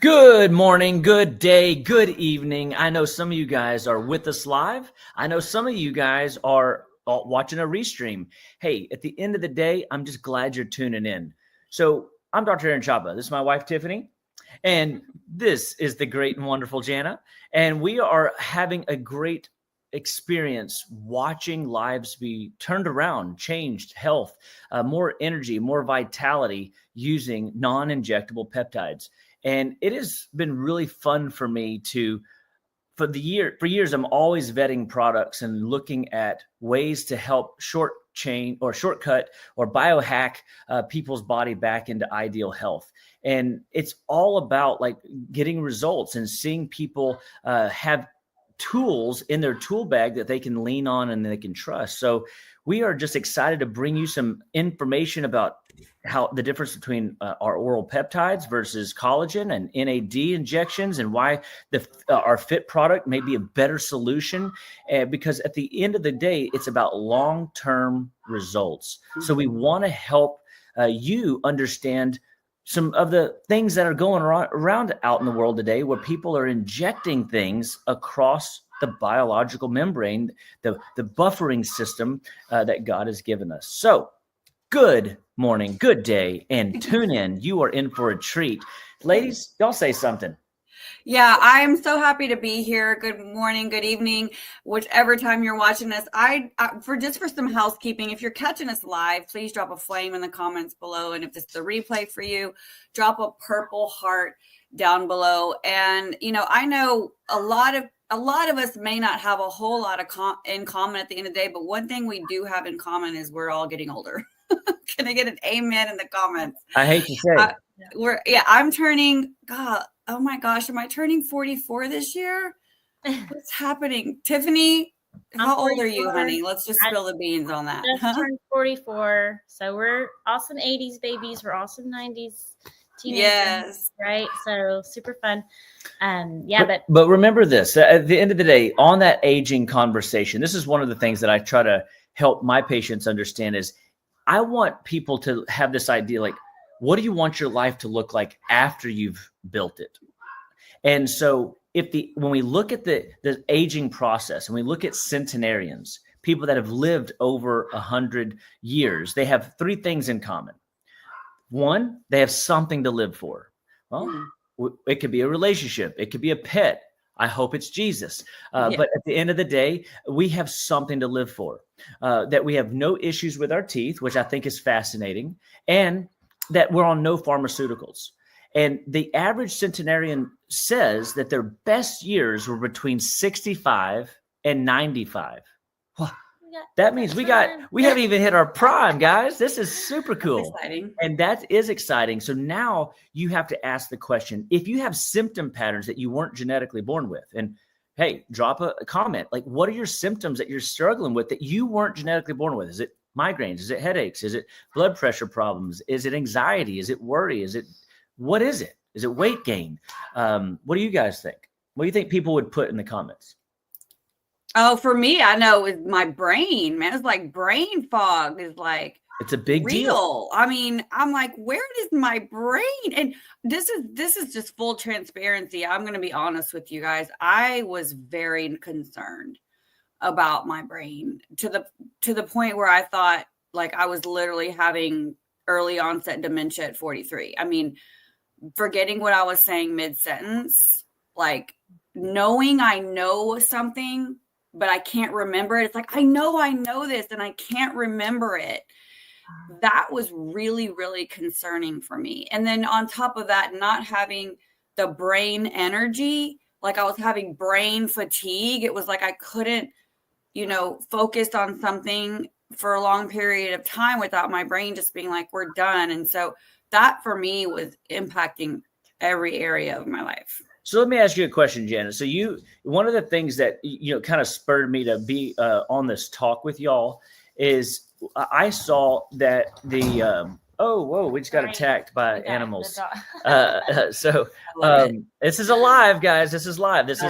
Good morning, good day, good evening. I know some of you guys are with us live. I know some of you guys are watching a restream. Hey, at the end of the day, I'm just glad you're tuning in. So I'm Dr. Aaron Chapa. This is my wife, Tiffani. And this is the great and wonderful Jana. And we are having a great experience watching lives be turned around, changed, health, more energy, more vitality using non-injectable peptides. And it has been really fun for me for years, I'm always vetting products and looking at ways to help shortcut or biohack people's body back into ideal health. And it's all about like getting results and seeing people have tools in their tool bag that they can lean on and they can trust. So we are just excited to bring you some information about how the difference between our oral peptides versus collagen and NAD injections, and why our fit product may be a better solution. Because at the end of the day, it's about long-term results. So we want to help you understand some of the things that are going around out in the world today, where people are injecting things across the biological membrane, the buffering system that God has given us. So good morning, good day, and tune in. You are in for a treat. Ladies, y'all say something. Yeah, I'm so happy to be here. Good morning, good evening, whichever time you're watching this. For some housekeeping, if you're catching us live, please drop a flame in the comments below. And if it's the replay for you, drop a purple heart down below. And I know a lot of us may not have a whole lot in common at the end of the day, but one thing we do have in common is we're all getting older. Can I get an amen in the comments? I hate to say I'm turning, God, oh my gosh, am I turning 44 this year? What's happening? Tiffani, how old are you, honey? Let's just spill the beans on that. Just turned 44. So we're awesome 80s babies. We're awesome 90s teenagers. Yes. Right? So super fun. But remember this, at the end of the day, on that aging conversation, this is one of the things that I try to help my patients understand is I want people to have this idea, like, what do you want your life to look like after you've built it? And so when we look at the aging process and we look at centenarians, people that have lived over 100 years, they have three things in common. One, they have something to live for. Well, it could be a relationship. It could be a pet. I hope it's Jesus. But at the end of the day, we have something to live for, that we have no issues with our teeth, which I think is fascinating, and that we're on no pharmaceuticals. And the average centenarian says that their best years were between 65 and 95. Well, that means we haven't even hit our prime, guys. This is super cool. That's exciting. And that is exciting. So now you have to ask the question, if you have symptom patterns that you weren't genetically born with, and hey, drop a comment. Like, what are your symptoms that you're struggling with that you weren't genetically born with? Is it migraines? Is it headaches? Is it blood pressure problems? Is it anxiety? Is it worry? What is it? Is it weight gain? What do you guys think? What do you think people would put in the comments? Oh, for me, I know it's my brain, man. It's like brain fog is like, it's a big deal. I mean, I'm like, where is my brain? And this is just full transparency. I'm going to be honest with you guys. I was very concerned about my brain to the point where I thought like I was literally having early onset dementia at 43. I mean, forgetting what I was saying mid-sentence, like knowing I know something, but I can't remember it. It's like, I know this and I can't remember it. That was really, really concerning for me. And then on top of that, not having the brain energy, like I was having brain fatigue. It was like I couldn't, focus on something for a long period of time without my brain just being like, we're done. And so that for me was impacting every area of my life. So let me ask you a question, Janet. So one of the things that, kind of spurred me to be on this talk with y'all is I saw that we just got attacked by animals. This is alive, guys. This is live. This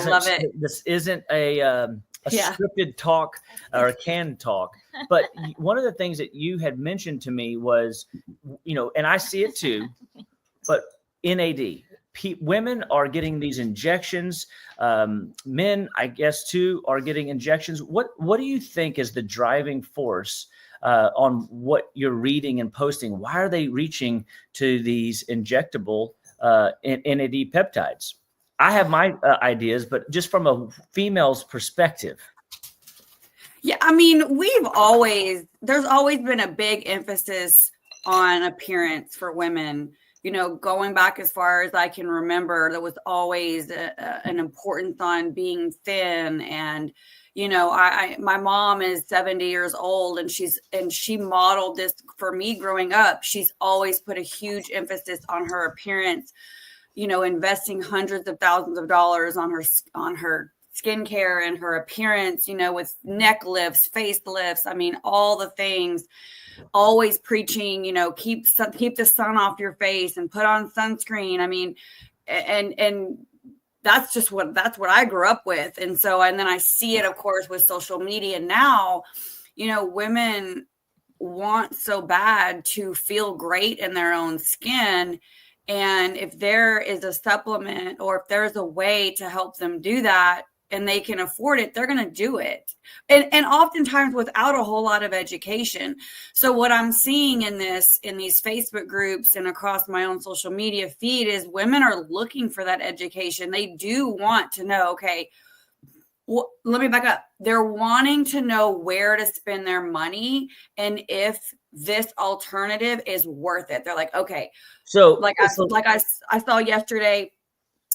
isn't a scripted talk or a canned talk. But one of the things that you had mentioned to me was, and I see it too, but NAD. women are getting these injections. Men, I guess, too, are getting injections. What do you think is the driving force on what you're reading and posting? Why are they reaching to these injectable NAD peptides? I have my ideas, but just from a female's perspective. Yeah, I mean, there's always been a big emphasis on appearance for women. You know, going back as far as I can remember, there was always an importance on being thin. And, you know, my mom is 70 years old, and she modeled this for me growing up. She's always put a huge emphasis on her appearance, you know, investing hundreds of thousands of dollars on her skincare and her appearance, you know, with neck lifts, face lifts. I mean, all the things, always preaching, you know, keep the sun off your face and put on sunscreen. I mean, and that's what I grew up with. And then I see it, of course, with social media now. You know, women want so bad to feel great in their own skin. And if there is a supplement, or if there's a way to help them do that, and they can afford it, they're going to do it. And oftentimes without a whole lot of education. So what I'm seeing in these Facebook groups and across my own social media feed is women are looking for that education. They do want to know, okay, let me back up. They're wanting to know where to spend their money and if this alternative is worth it. They're like, okay, so I saw yesterday,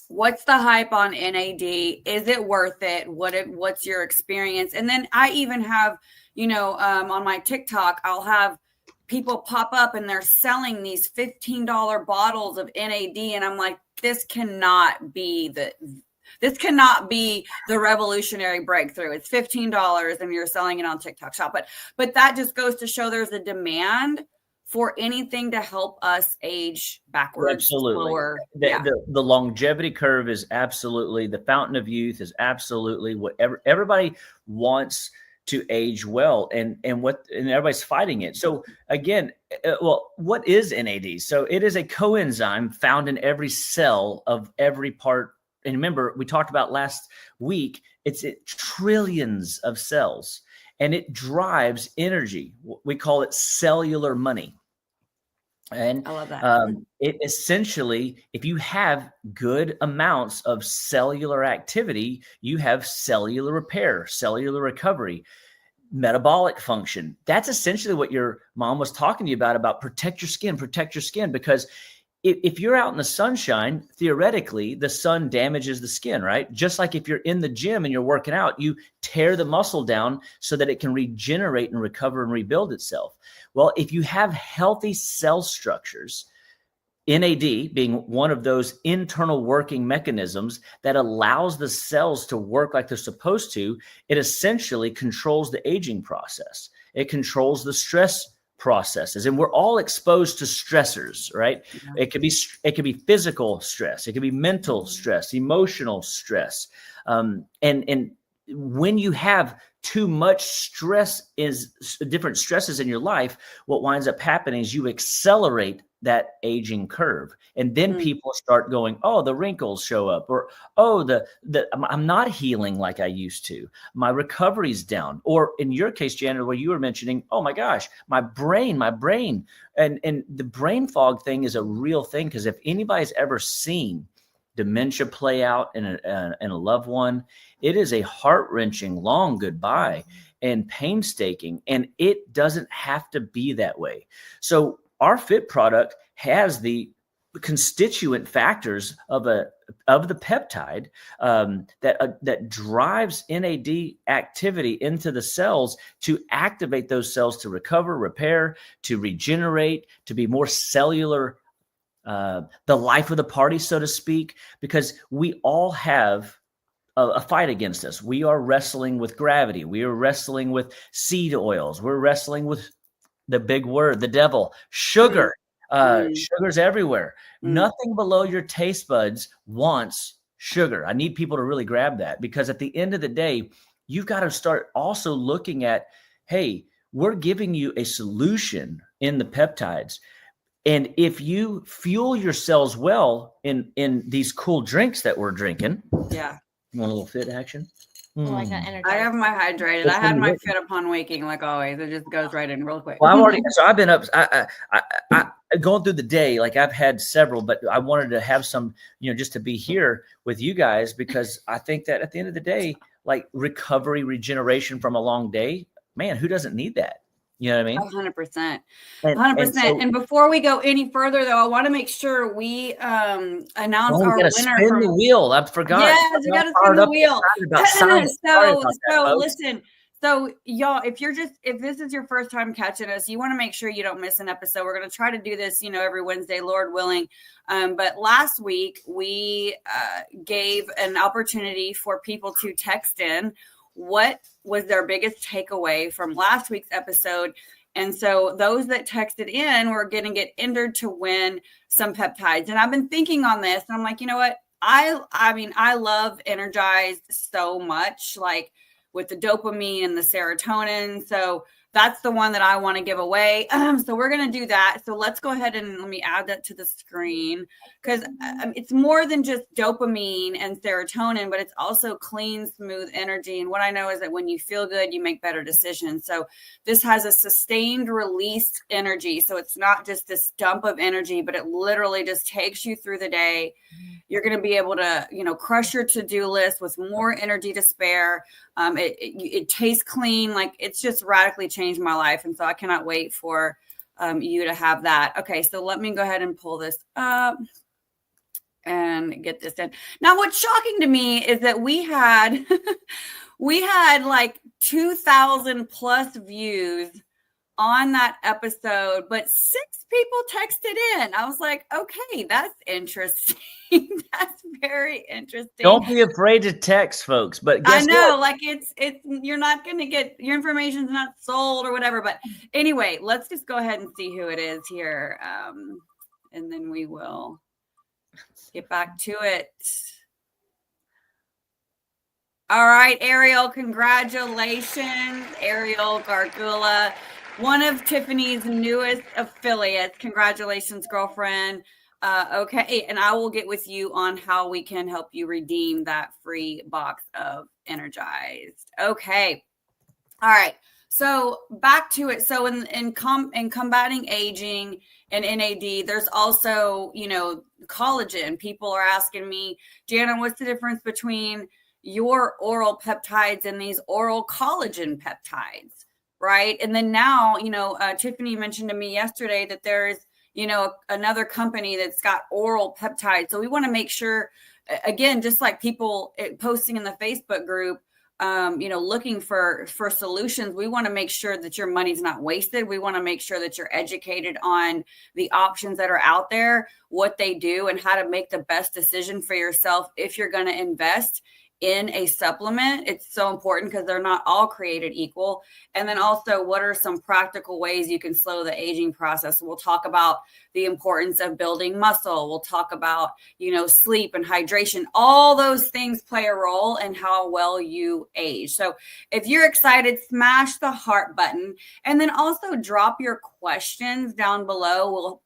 what's the hype on NAD? Is it worth it? What's your experience? And then I even have, you know, on my TikTok, I'll have people pop up and they're selling these $15 bottles of NAD. And I'm like, this cannot be the revolutionary breakthrough. It's $15 and you're selling it on TikTok Shop. But that just goes to show there's a demand for anything to help us age backwards. Absolutely. Slower. The longevity curve is absolutely, the fountain of youth is absolutely what everybody wants to age well, and everybody's fighting it. So again, what is NAD? So it is a coenzyme found in every cell of every part. And remember, we talked about last week, it's trillions of cells, and it drives energy. We call it cellular money. And I love that. It essentially, if you have good amounts of cellular activity, you have cellular repair, cellular recovery, metabolic function. That's essentially what your mom was talking to you about protect your skin, because if you're out in the sunshine, theoretically, the sun damages the skin, right? Just like if you're in the gym and you're working out, you tear the muscle down so that it can regenerate and recover and rebuild itself. Well, if you have healthy cell structures, NAD being one of those internal working mechanisms that allows the cells to work like they're supposed to, it essentially controls the aging process. It controls the stress processes, and we're all exposed to stressors, right? Yeah. It could be physical stress, it could be mental stress, emotional stress, and when you have too much stress, is different stresses in your life, what winds up happening is you accelerate that aging curve, and then people start going, oh, the wrinkles show up, or oh, I'm not healing like I used to, my recovery's down, or in your case, Janet, where you were mentioning, oh my gosh, my brain, and the brain fog thing is a real thing, because if anybody's ever seen dementia play out in a loved one, it is a heart-wrenching long goodbye and painstaking, and it doesn't have to be that way. So our Fit product has the constituent factors of the peptide that drives NAD activity into the cells to activate those cells to recover, repair, to regenerate, to be more cellular, the life of the party, so to speak, because we all have a fight against us. We are wrestling with gravity. We are wrestling with seed oils. We're wrestling with the big word, the devil, sugar. Sugar's everywhere. Nothing below your taste buds wants sugar. I need people to really grab that, because at the end of the day, you've got to start also looking at, hey, we're giving you a solution in the peptides. And if you fuel your cells well in these cool drinks that we're drinking, Yeah. you want a little fit action? Like an I energizer. have my hydrated. That's I had when my you're fit upon waking, like always. It just goes right in real quick. Well, I've been up. I going through the day. Like I've had several, but I wanted to have some, just to be here with you guys, because I think that at the end of the day, like recovery, regeneration from a long day, man, who doesn't need that? You know what I mean? 100%. And 100%. And before we go any further, though, I want to make sure we announce our winner. Spin the wheel. I forgot. Yes, we got to spin the wheel. So listen. So y'all, if this is your first time catching us, you want to make sure you don't miss an episode. We're going to try to do this, every Wednesday, Lord willing. But last week we gave an opportunity for people to text in what was their biggest takeaway from last week's episode. And so those that texted in were going to get entered to win some peptides. And I've been thinking on this, and I'm like, you know what? I mean, I love Energized so much, like with the dopamine and the serotonin. So that's the one that I want to give away. So we're going to do that. So let's go ahead and let me add that to the screen, because it's more than just dopamine and serotonin, but it's also clean, smooth energy. And what I know is that when you feel good, you make better decisions. So this has a sustained release energy. So it's not just this dump of energy, but it literally just takes you through the day. You're going to be able to, crush your to-do list with more energy to spare. It tastes clean. Like it's just radically changed my life. And so I cannot wait for you to have that. Okay. So let me go ahead and pull this up and get this in. Now, what's shocking to me is that we had like 2,000 plus views on that episode, but 6 people texted in. I was like, okay, that's interesting. That's very interesting. Don't be afraid to text, folks. But guess I know, what? like it's you're not going to get, your information's not sold or whatever. But anyway, let's just go ahead and see who it is here. And then we will get back to it. All right, Ariel, congratulations. Ariel Gargula, one of Tiffany's newest affiliates. Congratulations, girlfriend. Okay, and I will get with you on how we can help you redeem that free box of Energized. Okay. All right. So back to it. So in combating aging and NAD, there's also, collagen. People are asking me, Jana, what's the difference between your oral peptides and these oral collagen peptides, right? And then now, Tiffany mentioned to me yesterday that there's, another company that's got oral peptides. So we want to make sure, again, just like people posting in the Facebook group, looking for solutions, we want to make sure that your money's not wasted. We want to make sure that you're educated on the options that are out there, what they do, and how to make the best decision for yourself if you're going to invest in a supplement. It's so important because they're not all created equal. And then also, what are some practical ways you can slow the aging process? We'll talk about the importance of building muscle. We'll talk about, sleep and hydration. All those things play a role in how well you age. So if you're excited, smash the heart button, and then also drop your questions down below. We'll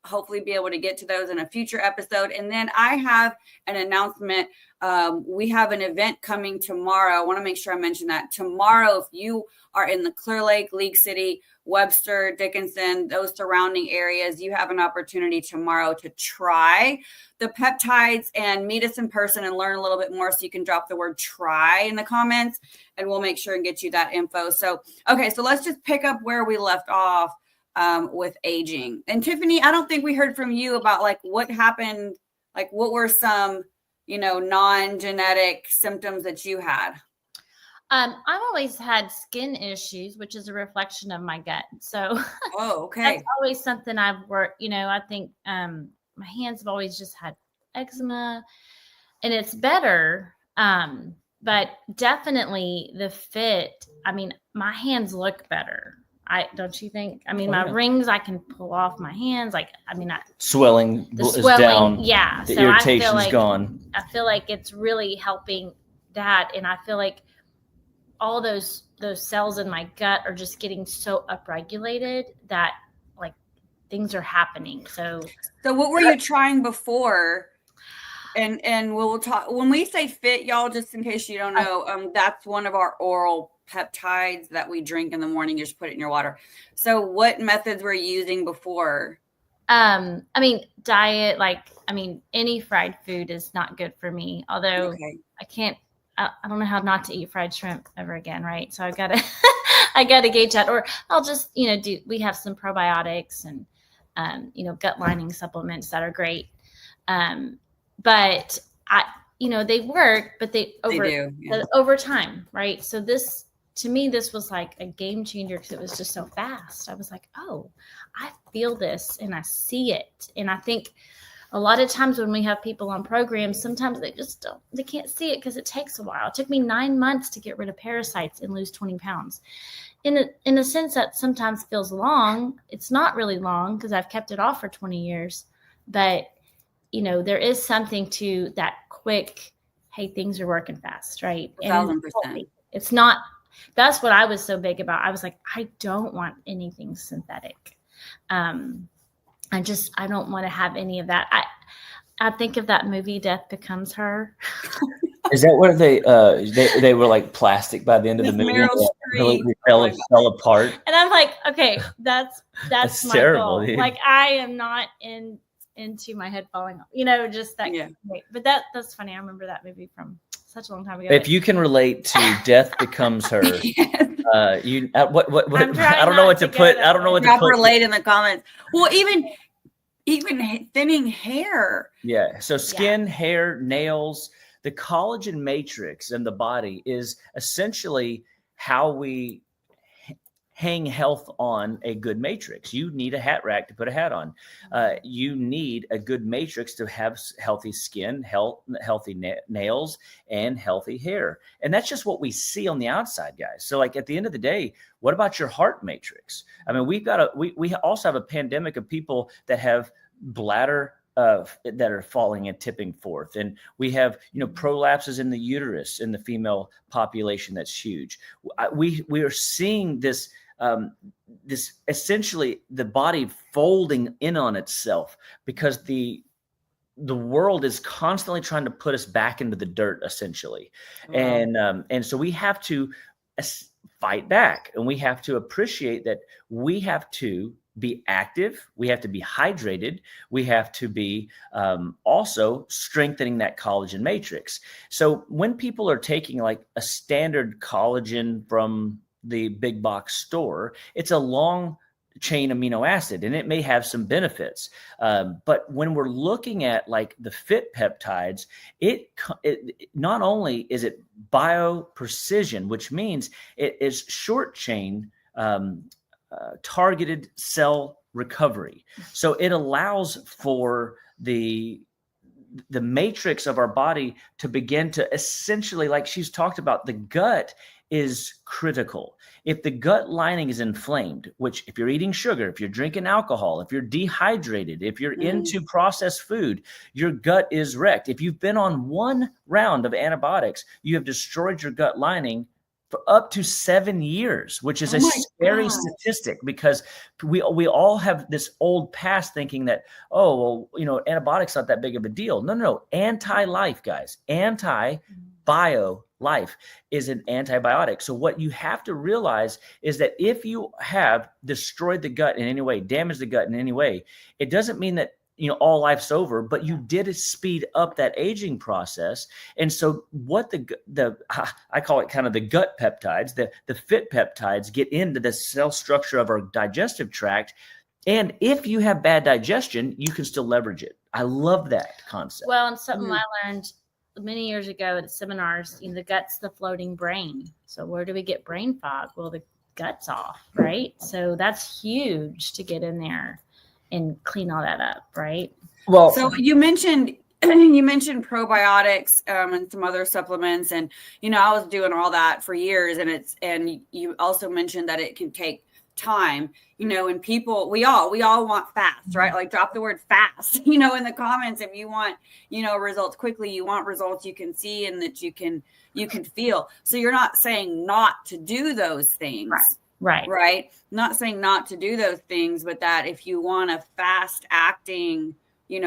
hopefully be able to get to those in a future episode. And then I have an announcement. We have an event coming tomorrow. I want to make sure I mention that tomorrow. If you are in the Clear Lake, League City, Webster, Dickinson, those surrounding areas, you have an opportunity tomorrow to try the peptides and meet us in person and learn a little bit more. So you can drop the word try in the comments and we'll make sure and get you that info. So, okay, so let's just pick up where we left off with aging. And Tiffany, I don't think we heard from you about like what happened, like what were some, non-genetic symptoms that you had. I've always had skin issues, which is a reflection of my gut. So okay. That's always something I've worked, I think my hands have always just had eczema and it's better. But definitely the fit, my hands look better. Don't you think? My rings, I can pull off my hands. Swelling is down. Yeah. The irritation's gone. I feel like it's really helping that. And I feel like all those cells in my gut are just getting so upregulated that like things are happening. So what were you trying before? And we'll talk when we say fit, y'all, just in case you don't know, that's one of our oral peptides that we drink in the morning. You just put it in your water. So what methods were you using before? I mean, diet, any fried food is not good for me. Although I don't know how not to eat fried shrimp ever again. Right. So I've got to, I got to gauge that, or I'll just, we have some probiotics and, gut lining supplements that are great. But they work, but they do over time. Right. So to me, this was like a game changer because it was just so fast. I was like, oh, I feel this and I see it. And I think a lot of times when we have people on programs, sometimes they can't see it because it takes a while. It took me 9 months to get rid of parasites and lose 20 pounds. In a sense that sometimes feels long. It's not really long because I've kept it off for 20 years. But, there is something to that quick, hey, things are working fast, right? 1,000%. It's not. That's what I was so big about. I was like, I don't want anything synthetic. I don't want to have any of that. I think of that movie, Death Becomes Her. Is that where they were like plastic by the end of the movie? They fell apart. And I'm like, okay, that's my terrible, goal. dude. Like I am not into my head falling off. Just that. Yeah. But that's funny. I remember that movie from such a long time ago. If you can relate to Death Becomes Her, yes. What I don't know what to put. I don't know what to put. Relate in the comments. Well, even thinning hair. Yeah. So skin, hair, nails, the collagen matrix in the body is essentially how we hang health on a good matrix. You need a hat rack to put a hat on. You need a good matrix to have healthy skin, healthy nails, and healthy hair. And that's just what we see on the outside, guys. So like at the end of the day, what about your heart matrix? I mean, we also have a pandemic of people that have bladder that are falling and tipping forth. And we have, prolapses in the uterus in the female population. That's huge. We are seeing this essentially the body folding in on itself because the world is constantly trying to put us back into the dirt, essentially. Wow. And so we have to fight back, and we have to appreciate that we have to be active. We have to be hydrated. We have to be also strengthening that collagen matrix. So when people are taking like a standard collagen from the big box store, it's a long chain amino acid and it may have some benefits. But when we're looking at like the fit peptides, it not only is it bio-precision, which means it is short chain targeted cell recovery. So it allows for the matrix of our body to begin to essentially, like she's talked about, the gut is critical. If the gut lining is inflamed, which if you're eating sugar, if you're drinking alcohol, if you're dehydrated, if you're into processed food, your gut is wrecked. If you've been on one round of antibiotics, you have destroyed your gut lining for up to 7 years, which is a scary statistic because we all have this old past thinking that, antibiotics not that big of a deal. No. Anti-life, guys. Anti-bio life is an antibiotic. So what you have to realize is that if you have destroyed the gut in any way, damaged the gut in any way, it doesn't mean that all life's over, but you did speed up that aging process. And so what I call it kind of the gut peptides, the fit peptides get into the cell structure of our digestive tract. And if you have bad digestion, you can still leverage it. I love that concept. Well, and something I learned many years ago at seminars, the gut's the floating brain. So where do we get brain fog? Well, the gut's off, right? So that's huge to get in there and clean all that up, right? Well, so you mentioned probiotics and some other supplements, and I was doing all that for years, and you also mentioned that it can take time, and people, we all want fast, right? Like drop the word fast, in the comments. If you want, results quickly, you want results you can see and that you can feel. So you're not saying not to do those things, Right. Right. Not saying not to do those things, but that if you want a fast acting,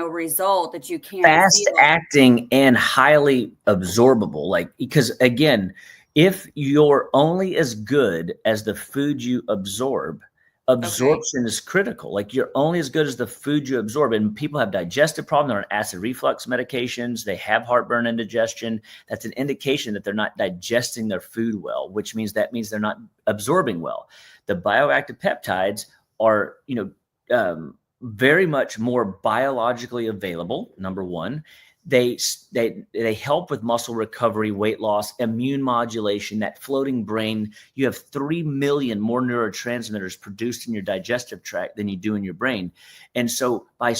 result that you can't Fast feel. acting and highly absorbable. Like, because again, if you're only as good as the food you absorb, absorption is critical. Like, you're only as good as the food you absorb. And people have digestive problems, they're on acid reflux medications, they have heartburn, indigestion. That's an indication that they're not digesting their food well, which means they're not absorbing well. The bioactive peptides are, very much more biologically available. Number one, they help with muscle recovery, weight loss, immune modulation, that floating brain. You have 3 million more neurotransmitters produced in your digestive tract than you do in your brain. And so I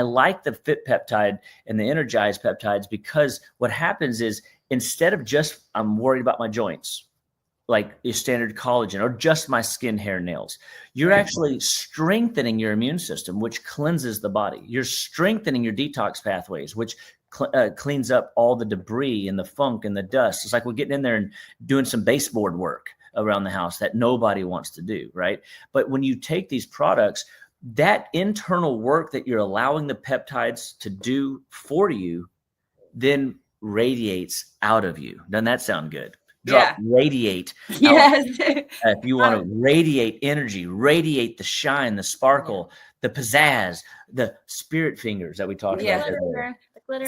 like the Fit Peptide and the Energize peptides, because what happens is, instead of just, I'm worried about my joints, like your standard collagen, or just my skin, hair, nails, you're actually strengthening your immune system, which cleanses the body. You're strengthening your detox pathways, which cleans up all the debris and the funk and the dust. It's like we're getting in there and doing some baseboard work around the house that nobody wants to do, right? But when you take these products, that internal work that you're allowing the peptides to do for you then radiates out of you. Doesn't that sound good? Radiate. Yes. If you want to radiate energy, radiate the shine, the sparkle, the pizzazz, the spirit fingers that we talked about earlier.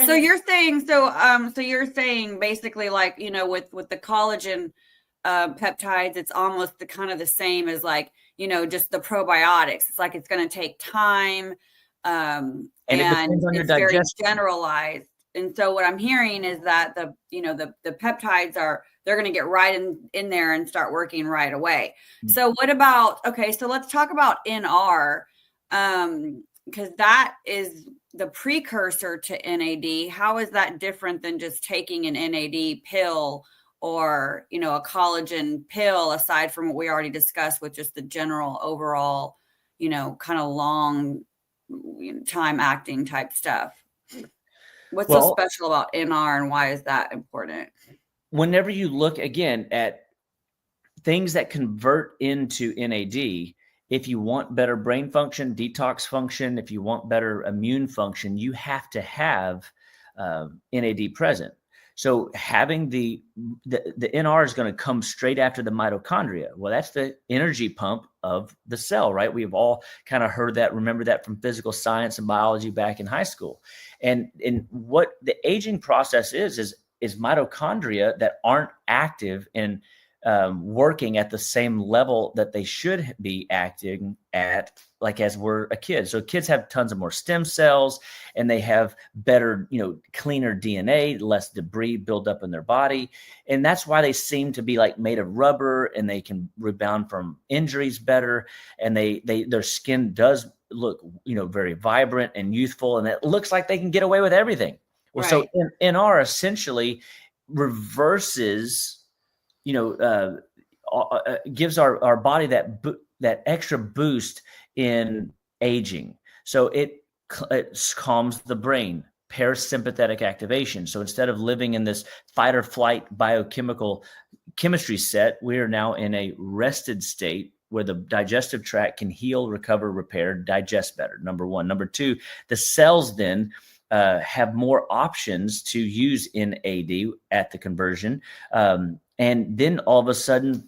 So you're saying, basically, like, with the collagen peptides, it's almost the kind of the same as, like, just the probiotics. It's like, it's going to take time, and it's very generalized. And so what I'm hearing is that the peptides they're going to get right in there and start working right away. So what about, so let's talk about NR, because that is the precursor to NAD. How is that different than just taking an NAD pill or, a collagen pill, aside from what we already discussed with just the general overall, kind of long time acting type stuff? What's so special about NR, and why is that important? Whenever you look again at things that convert into NAD, if you want better brain function, detox function, if you want better immune function, you have to have NAD present. So having the NR is going to come straight after the mitochondria. Well, that's the energy pump of the cell, right? We've all kind of heard that, remember that from physical science and biology back in high school. And what the aging process is mitochondria that aren't active and working at the same level that they should be acting at, like as we're a kid. So kids have tons of more stem cells, and they have better, cleaner DNA, less debris build up in their body. And that's why they seem to be like made of rubber, and they can rebound from injuries better. And their skin does look, very vibrant and youthful, and it looks like they can get away with everything. Well, so NR essentially reverses, gives our body that extra boost in aging. So it calms the brain, parasympathetic activation. So instead of living in this fight or flight biochemical chemistry set, we are now in a rested state where the digestive tract can heal, recover, repair, digest better. Number one. Number two, the cells then have more options to use NAD at the conversion. And then all of a sudden,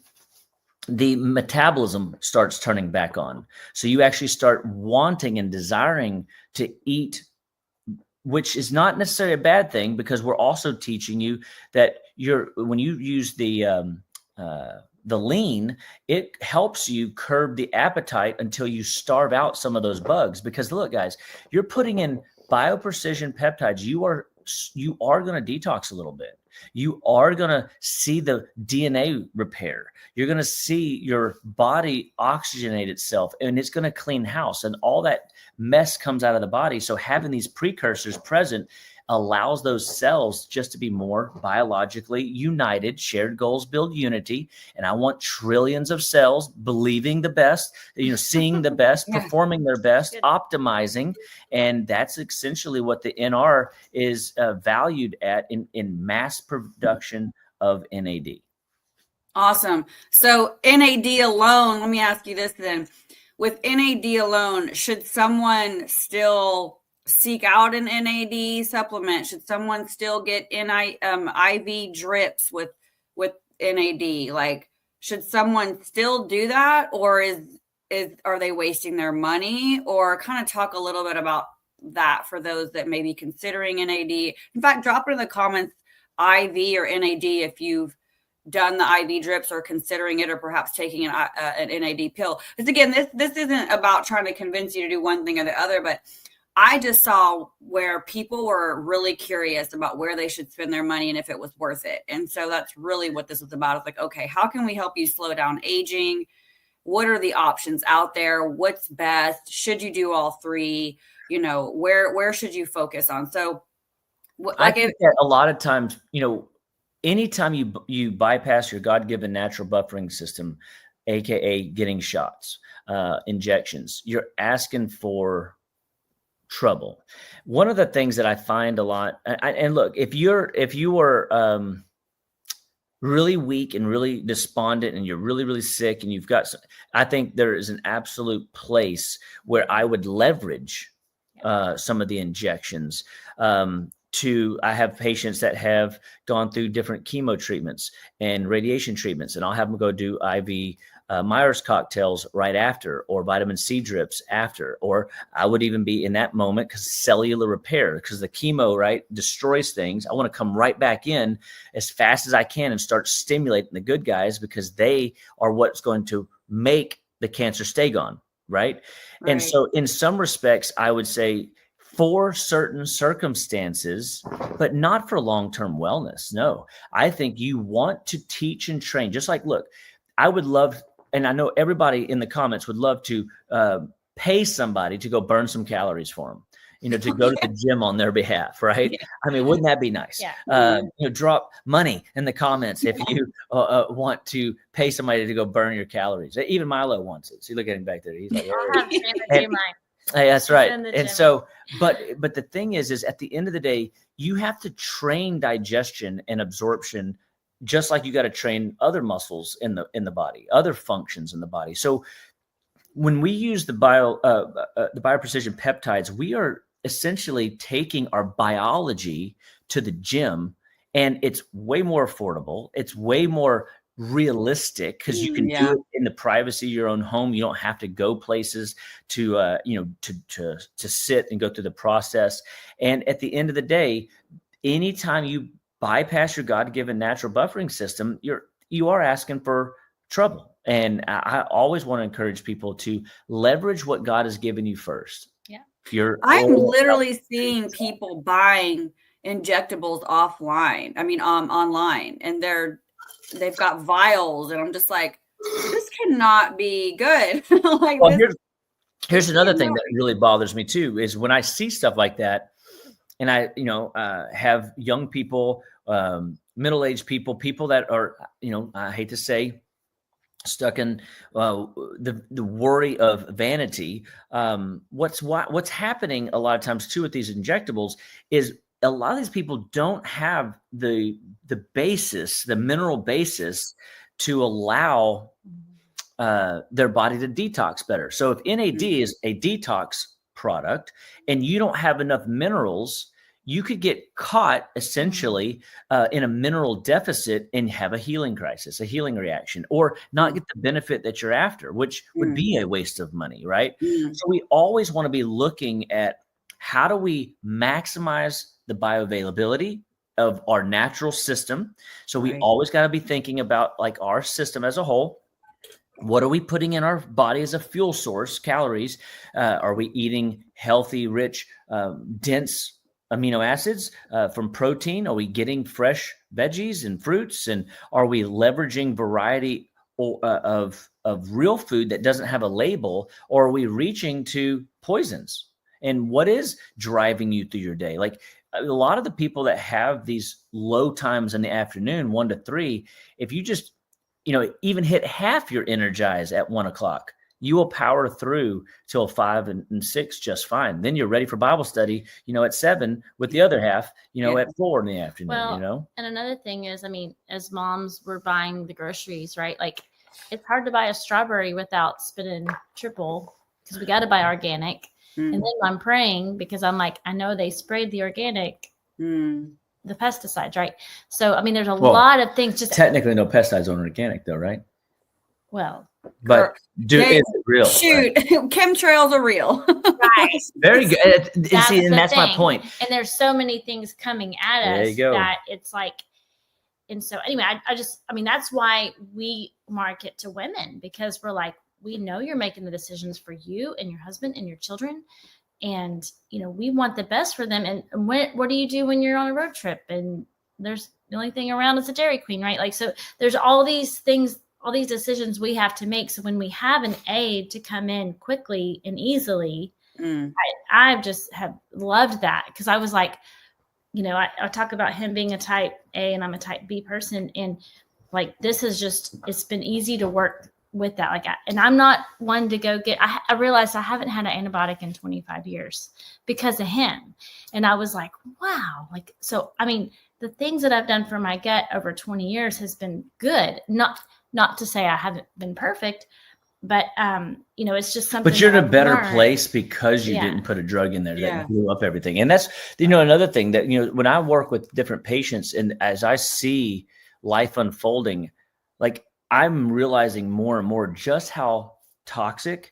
the metabolism starts turning back on. So you actually start wanting and desiring to eat, which is not necessarily a bad thing, because we're also teaching you that when you use the lean, it helps you curb the appetite until you starve out some of those bugs. Because look, guys, you're putting in BioPrecision peptides. You are going to detox a little bit. You are going to see the DNA repair. You're going to see your body oxygenate itself, and it's going to clean house, and all that mess comes out of the body. So having these precursors present allows those cells just to be more biologically united. Shared goals build unity. And I want trillions of cells believing the best, seeing the best, performing their best, optimizing. And that's essentially what the NR is valued at in mass production of NAD. Awesome. So NAD alone, let me ask you this then. With NAD alone, should someone still seek out an NAD supplement? Should someone still get IV drips with NAD? Like, should someone still do that, or are they wasting their money? Or kind of talk a little bit about that for those that may be considering NAD. In fact, drop it in the comments, IV or NAD, if you've done the IV drips or considering it, or perhaps taking an NAD pill. Because again, this isn't about trying to convince you to do one thing or the other, but I just saw where people were really curious about where they should spend their money and if it was worth it. And so that's really what this is about. It's like, okay, how can we help you slow down aging? What are the options out there? What's best? Should you do all three? You know, where should you focus on? So I think that a lot of times, you know, anytime you bypass your God-given natural buffering system, aka getting shots, injections, you're asking for trouble. One of the things that I find a lot, and look, if you are really weak and really despondent and you're really, really sick and you've got, I think there is an absolute place where I would leverage some of the injections. I have patients that have gone through different chemo treatments and radiation treatments, and I'll have them go do IV Myers cocktails right after, or vitamin C drips after, or I would even be in that moment because cellular repair, because the chemo, right, destroys things. I want to come right back in as fast as I can and start stimulating the good guys, because they are what's going to make the cancer stay gone, right? And so in some respects, I would say, for certain circumstances, but not for long-term wellness. No, I think you want to teach and train. Just like, look, I would love, and I know everybody in the comments would love to pay somebody to go burn some calories for them, you know, to go to the gym on their behalf, right? Yeah. I mean, wouldn't that be nice? Yeah. You know, drop money in the comments if you want to pay somebody to go burn your calories. Even Milo wants it. So you look at him back there. He's like, hey, that's right. And so, but the thing is at the end of the day, you have to train digestion and absorption, just like you got to train other muscles in the body, other functions in the body. So when we use the BioPrecision peptides, we are essentially taking our biology to the gym, and it's way more affordable. It's way more realistic because you can do it in the privacy of your own home. You don't have to go places to sit and go through the process. And at the end of the day, anytime you bypass your God-given natural buffering system, you are asking for trouble. And I always want to encourage people to leverage what God has given you first. Yeah. I'm literally seeing people buying injectables offline. I mean, online, and they've got vials, and I'm just like, this cannot be good. Like, well, here's another thing that really bothers me too, is when I see stuff like that, and I, have young people, middle-aged people that are, I hate to say, stuck in the worry of vanity. What's happening a lot of times too with these injectables is a lot of these people don't have the basis, the mineral basis, to allow their body to detox better. So if NAD is a detox product and you don't have enough minerals, you could get caught essentially in a mineral deficit and have a healing crisis, a healing reaction, or not get the benefit that you're after, which would be a waste of money, right? So we always want to be looking at how do we maximize the bioavailability of our natural system. So we always got to be thinking about, like, our system as a whole. What are we putting in our body as a fuel source, calories? Are we eating healthy, rich, dense amino acids from protein? Are we getting fresh veggies and fruits? And are we leveraging variety of real food that doesn't have a label? Or are we reaching to poisons? And what is driving you through your day? Like, a lot of the people that have these low times in the afternoon, 1 to 3, if you just, even hit half your energize at 1 o'clock, you will power through till 5 and 6 just fine. Then you're ready for Bible study, at 7 with the other half, at 4 in the afternoon, Well, and another thing is, I mean, as moms, we're buying the groceries, right? Like, it's hard to buy a strawberry without spending triple because we got to buy organic. And then I'm praying because I'm like, I know they sprayed the organic, the pesticides, right? So, I mean, there's a lot of things. Just technically no pesticides on organic though, right? Well, but is it real? Shoot, right? Chemtrails are real. Right. Very good. That's my point. And there's so many things coming at us that it's like, and so anyway, I mean, that's why we market to women, because we're like, we know you're making the decisions for you and your husband and your children. And, we want the best for them. And what do you do when you're on a road trip? And there's the only thing around is a Dairy Queen, right? Like, so there's all these things, all these decisions we have to make. So when we have an aid to come in quickly and easily, I just have loved that, because I was like, I talk about him being a type A and I'm a type B person. And like, this is just, it's been easy to work with that. Like, and I'm not one to go get, I realized I haven't had an antibiotic in 25 years because of him. And I was like, wow. Like, so, I mean, the things that I've done for my gut over 20 years has been good. Not to say I haven't been perfect, but it's just something. But you're in a better place because you didn't put a drug in there that blew up everything. And that's, another thing that, when I work with different patients and as I see life unfolding, like, I'm realizing more and more just how toxic,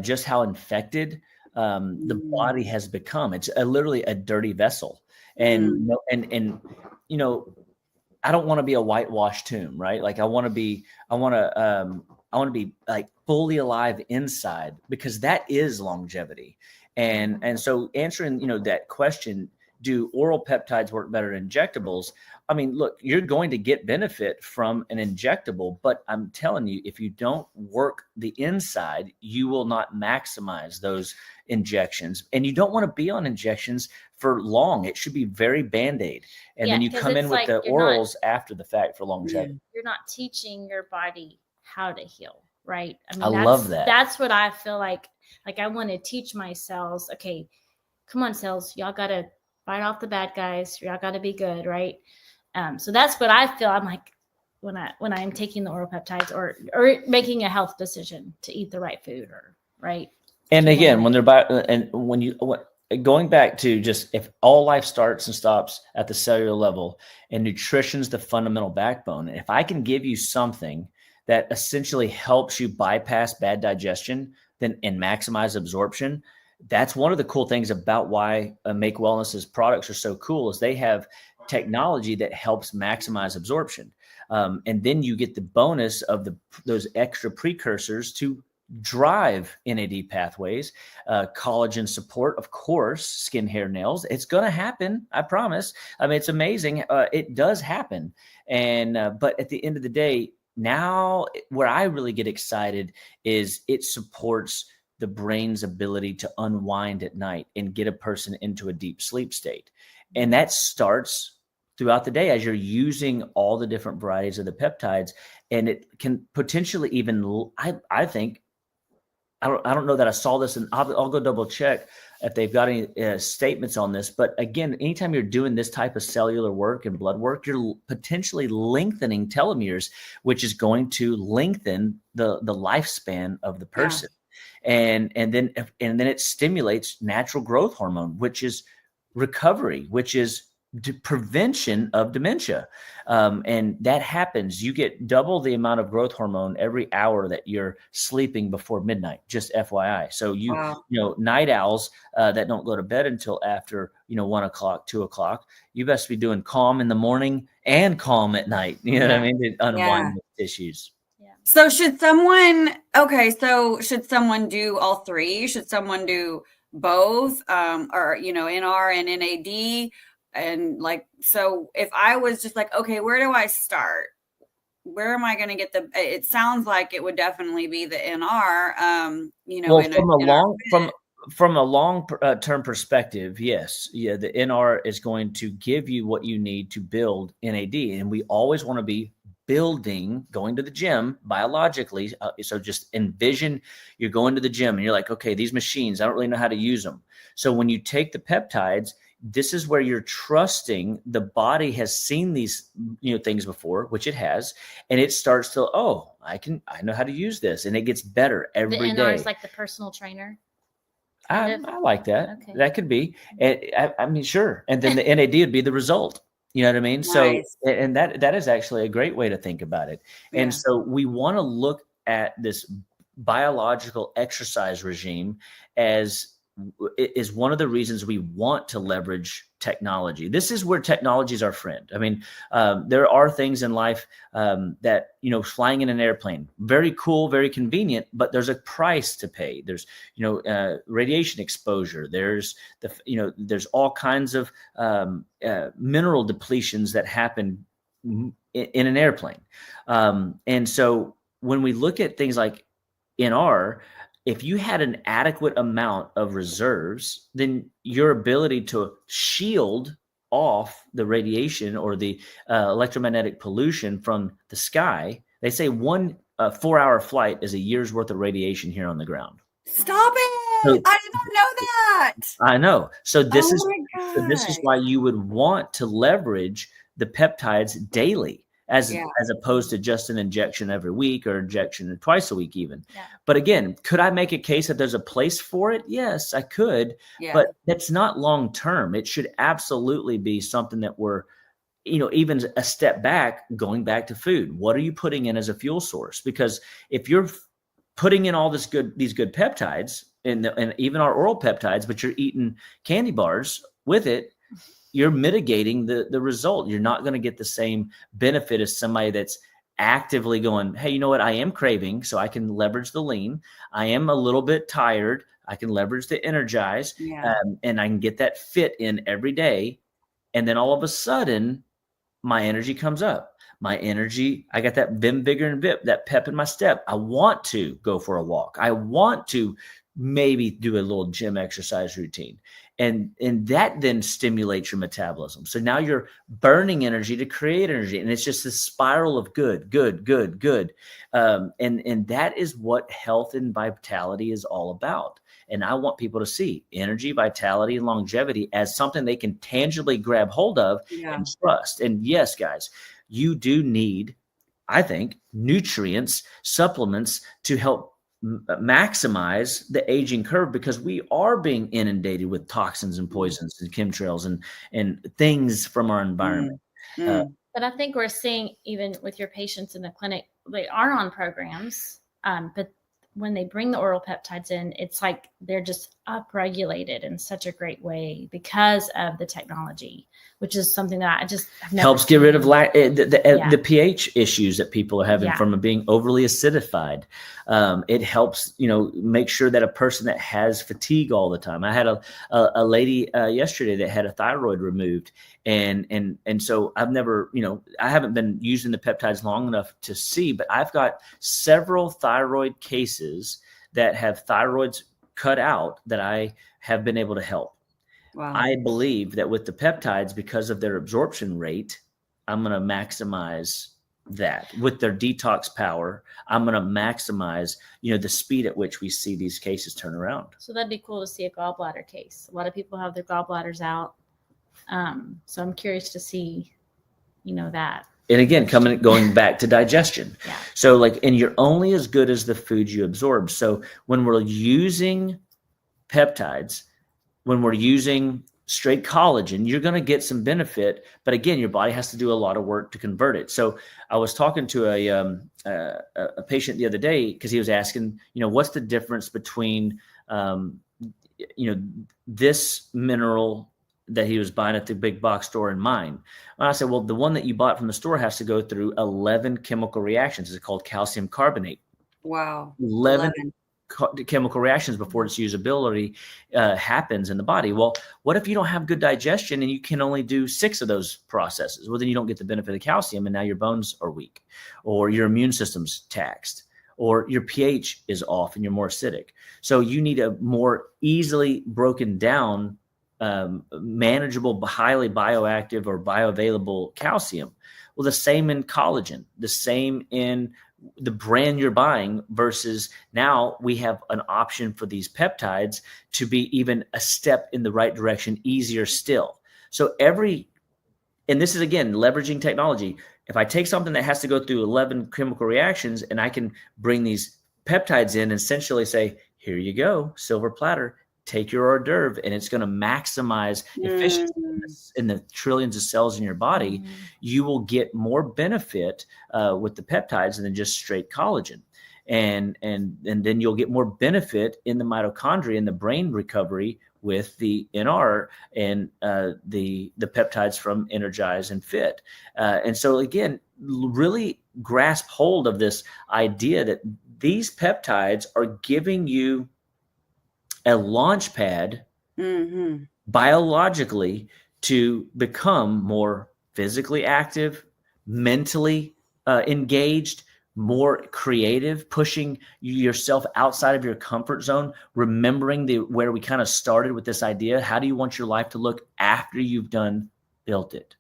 just how infected the body has become. It's literally a dirty vessel. And, I don't want to be a whitewashed tomb, right? Like I want to be like fully alive inside, because that is longevity. And so answering, that question, do oral peptides work better than injectables? I mean, look, you're going to get benefit from an injectable, but I'm telling you, if you don't work the inside, you will not maximize those injections. And you don't want to be on injections for long. It should be very Band-Aid. And then you come in with the orals after the fact for longevity. You're not teaching your body how to heal, right? I mean, I love that. That's what I feel like I want to teach my cells. Okay, come on, cells. Y'all got to fight off the bad guys. Y'all got to be good, right? So that's what I feel. I'm like, when I'm taking the oral peptides or making a health decision to eat the right food right. And again, going back to just, if all life starts and stops at the cellular level, and nutrition's the fundamental backbone. And if I can give you something that essentially helps you bypass bad digestion and maximize absorption, that's one of the cool things about why Make Wellness's products are so cool, is they have technology that helps maximize absorption. And then you get the bonus of those extra precursors to drive NAD pathways, collagen support, of course, skin, hair, nails. It's going to happen. I promise. I mean, it's amazing. It does happen. And, but at the end of the day, now where I really get excited is it supports the brain's ability to unwind at night and get a person into a deep sleep state. And that starts throughout the day as you're using all the different varieties of the peptides. And it can potentially even, I think, I don't know that I saw this, and I'll go double check if they've got any statements on this. But again, anytime you're doing this type of cellular work and blood work, you're potentially lengthening telomeres, which is going to lengthen the lifespan of the person. Yeah. And then it stimulates natural growth hormone, which is recovery, which is prevention of dementia. And that happens. You get double the amount of growth hormone every hour that you're sleeping before midnight, just FYI. So night owls that don't go to bed until after, 1 o'clock, 2 o'clock, you best be doing calm in the morning and calm at night. You know what I mean? To unwind the tissues. Yeah. So should someone do all three? Should someone do both, or, NR and NAD? And like, so if I was just like, okay, where do I start? Where am I going to get it sounds like it would definitely be the NR, from a long term perspective. Yes. Yeah. The NR is going to give you what you need to build NAD. And we always want to be building, going to the gym biologically. So just envision you're going to the gym and you're like, okay, these machines, I don't really know how to use them. So when you take the peptides, this is where you're trusting the body has seen these, things before, which it has, and it starts to, I know how to use this, and it gets better every day. The NR is like the personal trainer. I like that. Okay. That could be. I mean, sure. And then the NAD would be the result. You know what I mean? Nice. So, and that is actually a great way to think about it. Yeah. And so we want to look at this biological exercise regime as is one of the reasons we want to leverage technology. This is where technology is our friend. I mean, there are things in life that, flying in an airplane, very cool, very convenient, but there's a price to pay. There's, radiation exposure. There's there's all kinds of mineral depletions that happen in an airplane. And so when we look at things like NR, if you had an adequate amount of reserves, then your ability to shield off the radiation or the electromagnetic pollution from the sky, they say one 4-hour flight is a year's worth of radiation here on the ground. Stop it! So, I did not know that. I know. So this is why you would want to leverage the peptides daily. As opposed to just an injection every week or injection twice a week even. Yeah. But again, could I make a case that there's a place for it? Yes, I could. Yeah. But that's not long term. It should absolutely be something that we're, even a step back, going back to food. What are you putting in as a fuel source? Because if you're putting in all these good peptides and even our oral peptides, but you're eating candy bars with it, you're mitigating the result. You're not going to get the same benefit as somebody that's actively going, hey, you know what? I am craving, so I can leverage the lean. I am a little bit tired. I can leverage the energize, and I can get that fit in every day. And then all of a sudden, my energy comes up. I got that vim, vigor, and vip, that pep in my step. I want to go for a walk. I want to maybe do a little gym exercise routine. And that then stimulates your metabolism. So now you're burning energy to create energy. And it's just this spiral of good. And that is what health and vitality is all about. And I want people to see energy, vitality, and longevity as something they can tangibly grab hold of and trust. And yes, guys, you do need, I think, nutrients, supplements to help maximize the aging curve, because we are being inundated with toxins and poisons and chemtrails and things from our environment. But I think we're seeing, even with your patients in the clinic, they are on programs, but when they bring the oral peptides in, it's like they're just upregulated in such a great way because of the technology, which is something that I just have never helps get rid of the pH issues that people are having from being overly acidified. It helps, make sure that a person that has fatigue all the time. I had a lady yesterday that had a thyroid removed, and so I've never, I haven't been using the peptides long enough to see, but I've got several thyroid cases that have thyroids cut out that I have been able to help. Wow. I believe that with the peptides, because of their absorption rate, I'm going to maximize that. With their detox power, I'm going to maximize, the speed at which we see these cases turn around. So that'd be cool to see a gallbladder case. A lot of people have their gallbladders out. So I'm curious to see, that. And again, going back to digestion. Yeah. So and you're only as good as the food you absorb. So when we're using peptides, when we're using straight collagen, you're going to get some benefit. But again, your body has to do a lot of work to convert it. So I was talking to a patient the other day, because he was asking, what's the difference between, this mineral that he was buying at the big box store and mine. And I said, well, the one that you bought from the store has to go through 11 chemical reactions. It's called calcium carbonate. Wow. 11 chemical reactions before its usability happens in the body. Well, what if you don't have good digestion and you can only do 6 of those processes? Well, then you don't get the benefit of calcium, and now your bones are weak, or your immune system's taxed, or your pH is off and you're more acidic. So you need a more easily broken down, manageable, highly bioactive or bioavailable calcium. Well, the same in collagen, the same in the brand you're buying, versus now we have an option for these peptides to be even a step in the right direction, easier still. So and this is again leveraging technology. If I take something that has to go through 11 chemical reactions and I can bring these peptides in and essentially say, here you go, silver platter, take your hors d'oeuvre, and it's going to maximize efficiency in the trillions of cells in your body, you will get more benefit with the peptides than just straight collagen. And then you'll get more benefit in the mitochondria and the brain recovery with the NR and the peptides from Energize and Fit. And so again, really grasp hold of this idea that these peptides are giving you a launch pad biologically to become more physically active, mentally engaged, more creative, pushing yourself outside of your comfort zone, remembering where we kind of started with this idea. How do you want your life to look after you've built it?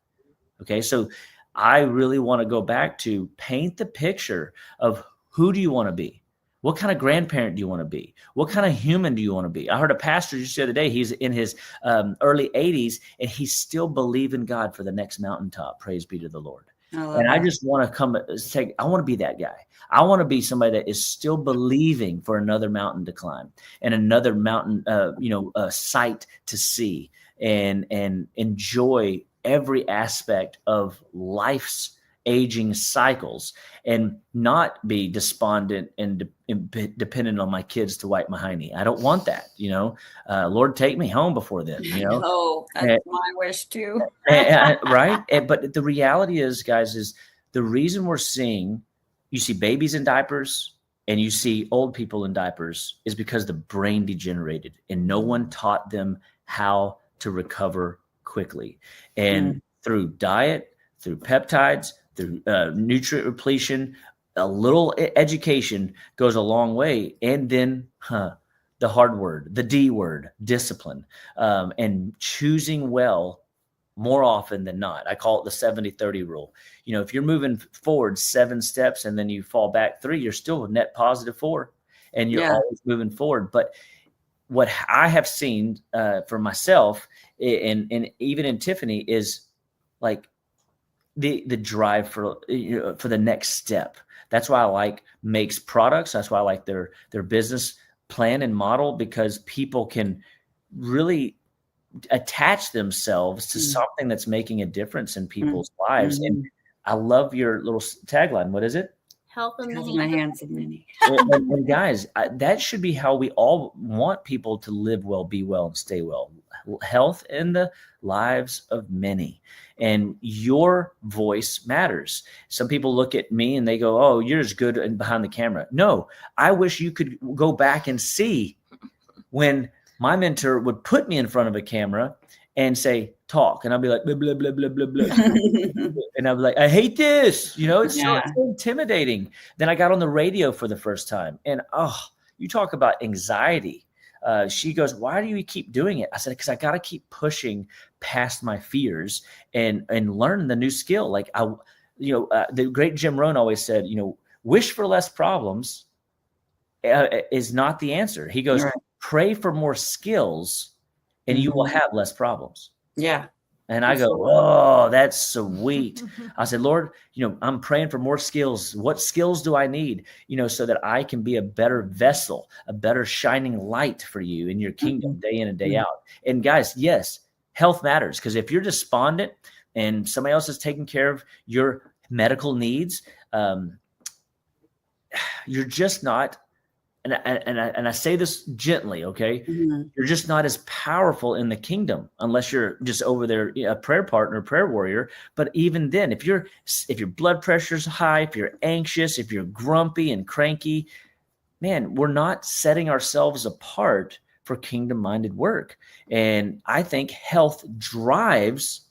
Okay, so I really want to go back to paint the picture of who do you want to be? What kind of grandparent do you want to be? What kind of human do you want to be? I heard a pastor just the other day, he's in his early 80s, and he's still believing God for the next mountaintop. Praise be to the Lord. I just want to say, I want to be that guy. I want to be somebody that is still believing for another mountain to climb and another mountain, sight to see, and enjoy every aspect of life's aging cycles, and not be despondent and dependent on my kids to wipe my hiney. I don't want that. Lord, take me home before then. Oh, that's my wish too. Right. But the reality is, guys, is the reason you see babies in diapers and you see old people in diapers is because the brain degenerated and no one taught them how to recover quickly. And through diet, through peptides, through nutrient repletion, a little education goes a long way. And then the hard word, the D word, discipline, and choosing well more often than not. I call it the 70-30 rule. If you're moving forward 7 steps and then you fall back 3, you're still a net positive 4, and you're always moving forward. But what I have seen for myself and even in Tiffani is like the drive for the next step. That's why I like Make's products. That's why I like their business plan and model, because people can really attach themselves to something that's making a difference in people's lives. And I love your little tagline. What is it? Health in the hands of many. And guys, that should be how we all want people to live well, be well, and stay well. Health in the lives of many. And your voice matters. Some people look at me and they go, oh, you're as good behind the camera. No, I wish you could go back and see when my mentor would put me in front of a camera and say, talk. And I'll be like, blah, blah, blah, blah, blah, blah. And I'll be like, I hate this. It's so intimidating. Then I got on the radio for the first time. And, you talk about anxiety. She goes, why do you keep doing it? I said, because I got to keep pushing past my fears and learn the new skill. Like the great Jim Rohn always said, wish for less problems is not the answer. He goes, pray for more skills and you will have less problems. Yeah. And I go, oh, that's sweet. I said, Lord, I'm praying for more skills. What skills do I need, so that I can be a better vessel, a better shining light for you in your kingdom day in and day out. And guys, yes, health matters, because if you're despondent and somebody else is taking care of your medical needs, you're just not. And I say this gently, okay? You're just not as powerful in the kingdom unless you're just over there, a prayer partner, prayer warrior. But even then, if your blood pressure's high, if you're anxious, if you're grumpy and cranky, man, we're not setting ourselves apart for kingdom-minded work. And I think health drives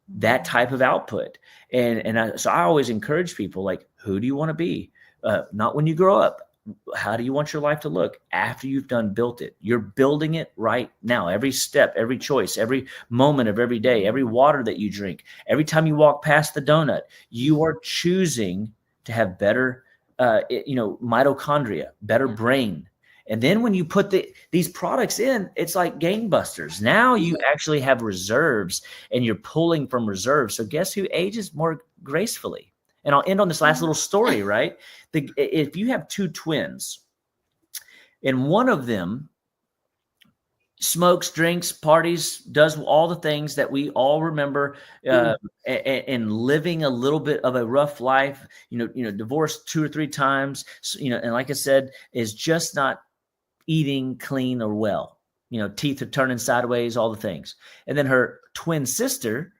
that type of output. So I always encourage people, like, who do you want to be? Not when you grow up. how do you want your life to look after you've built it? You're building it right now. Every step, every choice, every moment of every day, every water that you drink, every time you walk past the donut, you are choosing to have better, mitochondria, better brain. And then when you put these products in, it's like gangbusters. Now you actually have reserves, and you're pulling from reserves. So guess who ages more gracefully? And I'll end on this last little story, right? If you have two twins and one of them smokes, drinks, parties, does all the things that we all remember, and living a little bit of a rough life, divorced 2 or 3 times, and like I said, is just not eating clean or well, teeth are turning sideways, all the things. And then her twin sister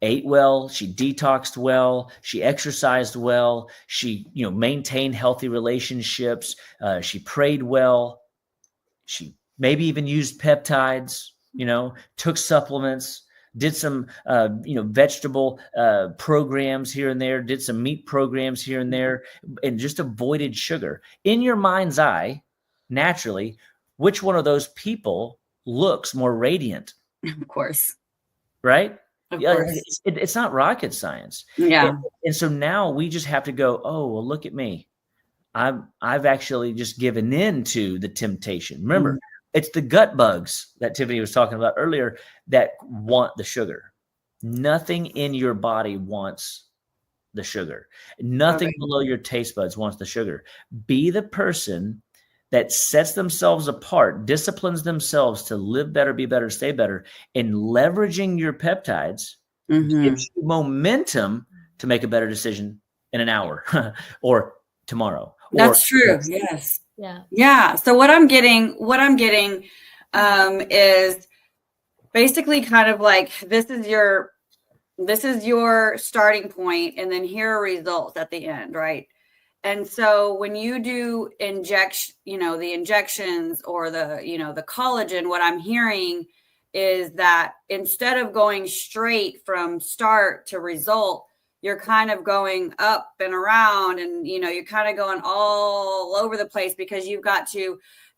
ate well, she detoxed well, she exercised well, she maintained healthy relationships, she prayed well, she maybe even used peptides, took supplements, did some vegetable programs here and there, did some meat programs here and there, and just avoided sugar. In your mind's eye, naturally, which one of those people looks more radiant? Of course. Right? Of course. It's not rocket science. Yeah. And so now we just have to go, oh, well, look at me. I've actually just given in to the temptation. Remember, it's the gut bugs that Tiffani was talking about earlier that want the sugar. Nothing in your body wants the sugar. Nothing below your taste buds wants the sugar. Be the person that sets themselves apart, disciplines themselves to live better, be better, stay better, and leveraging your peptides gives you momentum to make a better decision in an hour or tomorrow. That's true. Yes. Yeah. Yeah. So what I'm getting is basically kind of like, this is your starting point, and then here are results at the end, right? And so when you do the injections or the collagen, what I'm hearing is that instead of going straight from start to result, you're kind of going up and around, and you're kind of going all over the place, because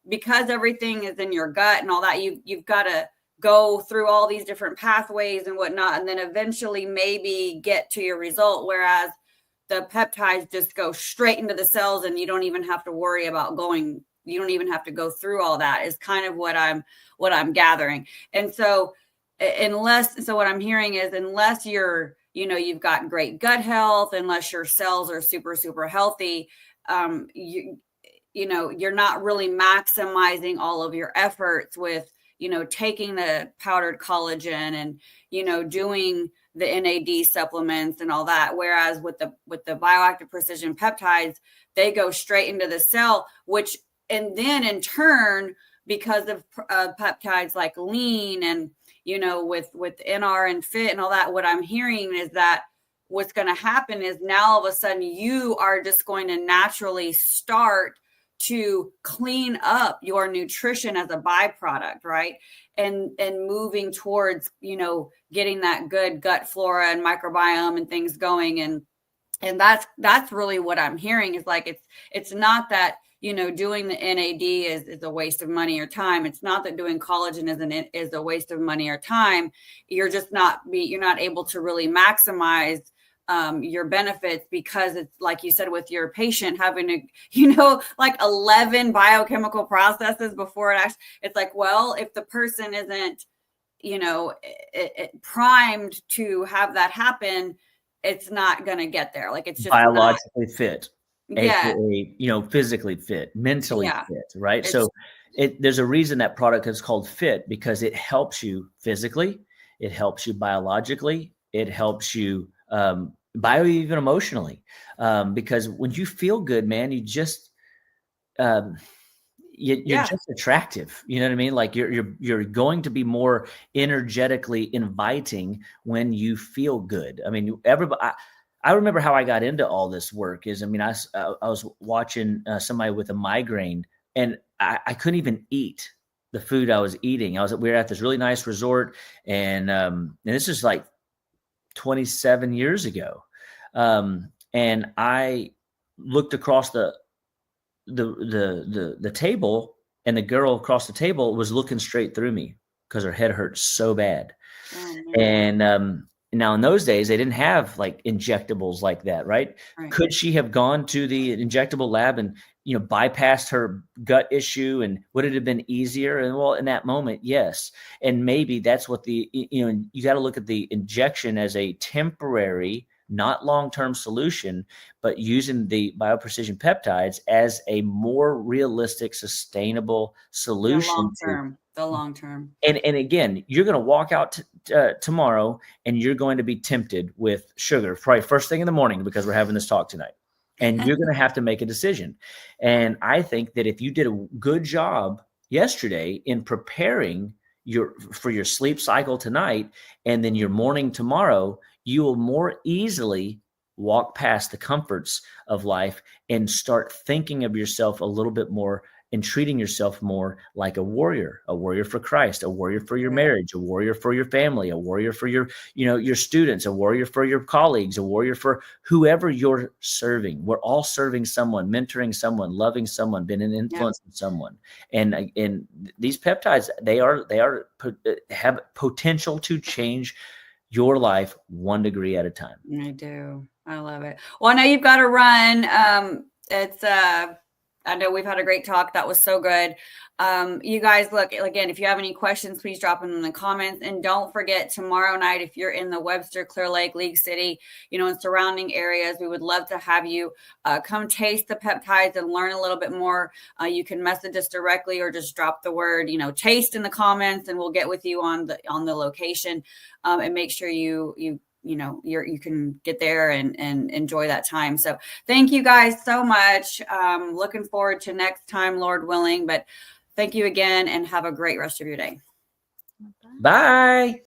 because everything is in your gut and all that, you've got to go through all these different pathways and whatnot, and then eventually maybe get to your result. Whereas the peptides just go straight into the cells, and you don't even have to worry about you don't even have to go through all that, is kind of what I'm gathering. And so what I'm hearing is, unless you've got great gut health, unless your cells are super, super healthy, you're not really maximizing all of your efforts with, taking the powdered collagen and, doing the NAD supplements and all that. Whereas with the BioActive Precision Peptides, they go straight into the cell, and then in turn, because of peptides like lean and, with NR and fit and all that, what I'm hearing is that what's going to happen is now all of a sudden you are just going to naturally start to clean up your nutrition as a byproduct, right? And moving towards, getting that good gut flora and microbiome and things going. And that's really what I'm hearing, is like, it's not that, doing the NAD is a waste of money or time. It's not that doing collagen is a waste of money or time. You're not able to really maximize your benefits, because it's like you said, with your patient having to, like 11 biochemical processes before it's like, well, if the person isn't, primed to have that happen, it's not going to get there. Like, it's just biologically fit. Yeah. AKA, physically fit, mentally fit, right? So there's a reason that product is called fit, because it helps you physically, it helps you biologically, it helps you even emotionally, because when you feel good, man, you just you're just attractive. You know what I mean? Like, you're going to be more energetically inviting when you feel good. I mean, everybody. I remember how I got into all this work is, I was watching somebody with a migraine, and I couldn't even eat the food I was eating. We were at this really nice resort, and this is like 27 years ago. And I looked across the the table, and the girl across the table was looking straight through me because her head hurt so bad. Oh, And now in those days, they didn't have like injectables like that, right? right. Could she have gone to the injectable lab and, bypassed her gut issue? And would it have been easier? And well, in that moment, yes. And maybe that's what you got to look at the injection as a temporary, not long-term solution, but using the BioPrecision peptides as a more realistic, sustainable solution. The long term. And again, you're going to walk out tomorrow and you're going to be tempted with sugar, probably first thing in the morning, because we're having this talk tonight. And you're going to have to make a decision. And I think that if you did a good job yesterday in preparing for your sleep cycle tonight, and then your morning tomorrow, you will more easily walk past the comforts of life and start thinking of yourself a little bit more and treating yourself more like a warrior for Christ, a warrior for your marriage, a warrior for your family, a warrior for your students, a warrior for your colleagues, a warrior for whoever you're serving. We're all serving someone, mentoring someone, loving someone, being an influence on someone. And these peptides, they have potential to change your life 1 degree at a time. I do. I love it. Well, I know you've got to run. I know we've had a great talk. That was so good. You guys, look, again, if you have any questions, please drop them in the comments. And don't forget, tomorrow night, if you're in the Webster, Clear Lake, League City, and surrounding areas, we would love to have you come taste the peptides and learn a little bit more. You can message us directly or just drop the word, taste in the comments, and we'll get with you on the location, and make sure you can get there and enjoy that time. So thank you guys so much. Looking forward to next time, Lord willing, but thank you again and have a great rest of your day. Bye.